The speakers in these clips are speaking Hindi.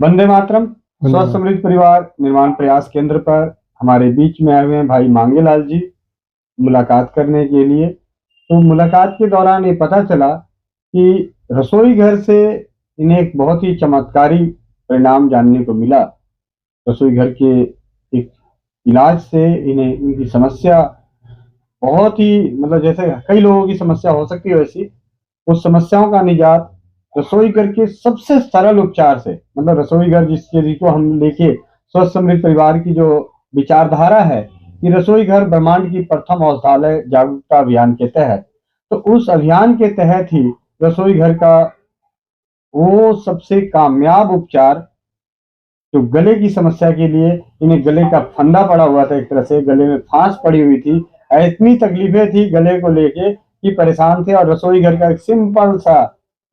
वंदे मातरम। स्वस्थ समृद्ध परिवार निर्माण प्रयास केंद्र पर हमारे बीच में आए हुए हैं भाई मांगेलाल जी मुलाकात करने के लिए। तो मुलाकात के दौरान ये पता चला कि रसोई घर से इन्हें एक बहुत ही चमत्कारी परिणाम जानने को मिला। रसोई घर के एक इलाज से इन्हें इनकी समस्या बहुत ही मतलब जैसे कई लोगों की समस्या हो सकती है वैसी उस समस्याओं का निजात रसोई घर के सबसे सरल उपचार से, मतलब रसोई घर जिसको हम लेके स्वस्थ समृद्ध परिवार की जो विचारधारा है कि रसोई घर ब्रह्मांड की प्रथम औषधालय जागरूकता अभियान के तहत, तो उस अभियान के तहत ही रसोई घर का वो सबसे कामयाब उपचार जो गले की समस्या के लिए इन्हें गले का फंदा पड़ा हुआ था, एक तरह से गले में फांस पड़ी हुई थी, इतनी तकलीफें थी गले को लेके कि परेशान थे। और रसोई घर का एक सिंपल सा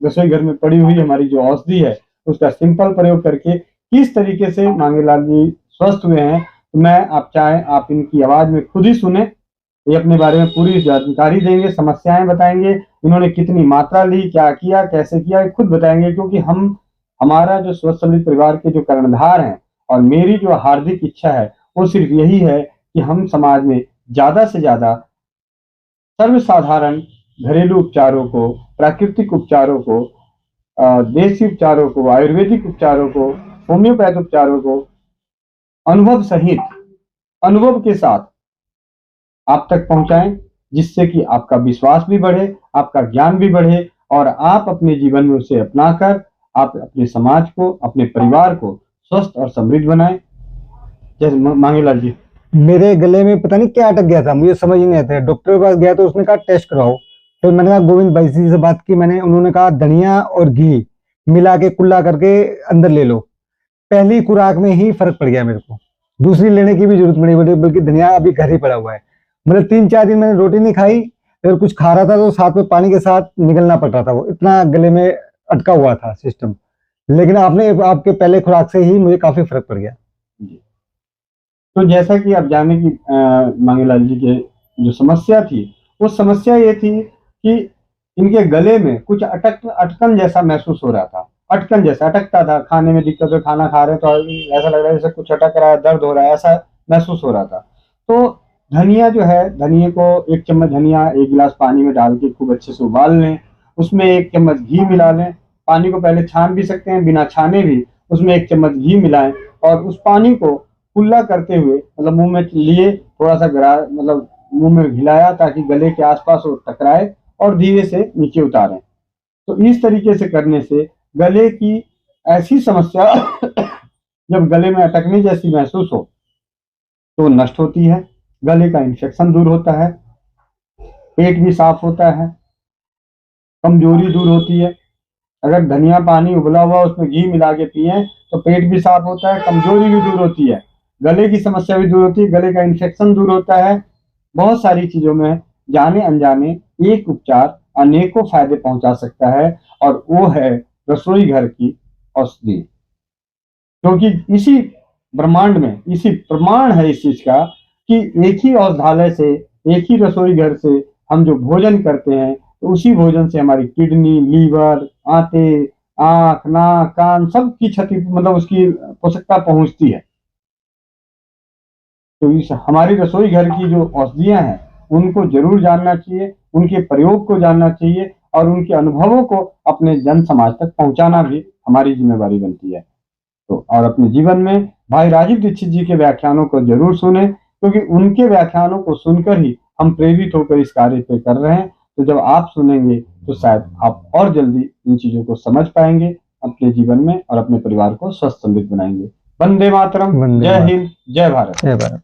रसोई घर में पड़ी हुई हमारी जो औषधि है उसका सिंपल प्रयोग करके किस तरीके से मांगेलाल जी स्वस्थ हुए हैं, तो मैं आप चाहें आप इनकी आवाज में खुद ही सुने। ये अपने बारे में पूरी जानकारी देंगे, समस्याएं बताएंगे, इन्होंने कितनी मात्रा ली, क्या किया, कैसे किया, खुद बताएंगे। क्योंकि हमारा जो स्वस्थ समृद्ध परिवार के जो कर्णधार हैं और मेरी जो हार्दिक इच्छा है वो सिर्फ यही है कि हम समाज में ज्यादा से ज्यादा सर्वसाधारण घरेलू उपचारों को, प्राकृतिक उपचारों को, देसी उपचारों को, आयुर्वेदिक उपचारों को, होम्योपैथ उपचारों को अनुभव सहित, अनुभव के साथ आप तक पहुंचाएं, जिससे कि आपका विश्वास भी बढ़े, आपका ज्ञान भी बढ़े और आप अपने जीवन में उसे अपनाकर आप अपने समाज को, अपने परिवार को स्वस्थ और समृद्ध बनाएं। जैसे मांगेलाल जी, मेरे गले में पता नहीं क्या अटक गया था, मुझे समझ ही नहीं आता। डॉक्टर के पास गया तो उसने कहा टेस्ट कराओ। फिर मैंने कहा गोविंद भाई जी से बात की मैंने, उन्होंने कहा धनिया और घी मिला के कुल्ला करके अंदर ले लो। पहली खुराक में ही फर्क पड़ गया मेरे को, दूसरी लेने की भी जरूरत नहीं पड़ी, बल्कि धनिया अभी घर ही पड़ा हुआ है। मतलब 3-4 दिन मैंने रोटी नहीं खाई, अगर कुछ खा रहा था तो साथ में पानी के साथ निगलना पड़ रहा था, वो इतना गले में अटका हुआ था सिस्टम। लेकिन आपके पहले खुराक से ही मुझे काफी फर्क पड़ गया। तो जैसा कि आप जाने की मांगेलाल जी के जो समस्या थी वो समस्या ये थी कि इनके गले में कुछ अटकन जैसा महसूस हो रहा था, अटकन जैसा अटकता था, खाने में दिक्कत हो, खाना खा रहे तो ऐसा लग रहा है जैसे कुछ अटक रहा है, दर्द हो रहा है, ऐसा महसूस हो रहा था। तो धनिया जो है, धनिया को 1 चम्मच धनिया 1 गिलास पानी में डाल के खूब अच्छे से उबाल लें, उसमें 1 चम्मच घी मिला लें। पानी को पहले छान भी सकते हैं, बिना छाने भी उसमें 1 चम्मच घी मिलाएं और उस पानी को कुल्ला करते हुए मतलब मुंह में लिए, थोड़ा सा मतलब मुंह में हिलाया ताकि गले के आसपास वो टकराए और धीरे से नीचे उतारें। तो इस तरीके से करने से गले की ऐसी समस्या जब गले में अटकने जैसी महसूस हो तो नष्ट होती है, गले का इन्फेक्शन दूर होता है, पेट भी साफ होता है, कमजोरी दूर होती है। अगर धनिया पानी उबला हुआ उसमें घी मिला के पिए तो पेट भी साफ होता है, कमजोरी भी दूर होती है, गले की समस्या भी दूर होती है, गले का इन्फेक्शन दूर होता है। बहुत सारी चीजों में जाने अनजाने एक उपचार अनेकों फायदे पहुंचा सकता है और वो है रसोई घर की औषधि। क्योंकि इसी ब्रह्मांड में इसी प्रमाण है इस चीज का कि एक ही औषधालय से, एक ही रसोई घर से हम जो भोजन करते हैं तो उसी भोजन से हमारी किडनी, लीवर, आंतें, आंख, नाक, कान सब की क्षति मतलब उसकी पोषकता पहुंचती है। तो इस हमारी रसोई घर की जो औषधियां हैं उनको जरूर जानना चाहिए, उनके प्रयोग को जानना चाहिए और उनके अनुभवों को अपने जन समाज तक पहुंचाना भी हमारी जिम्मेवारी बनती है। तो और अपने जीवन में भाई राजीव दीक्षित जी के व्याख्यानों को जरूर सुने, क्योंकि उनके व्याख्यानों को सुनकर ही हम प्रेरित होकर इस कार्य पे कर रहे हैं। तो जब आप सुनेंगे तो शायद आप और जल्दी इन चीजों को समझ पाएंगे, अपने जीवन में और अपने परिवार को स्वस्थ समृद्ध बनाएंगे। वंदे मातरम, जय हिंद, जय भारत।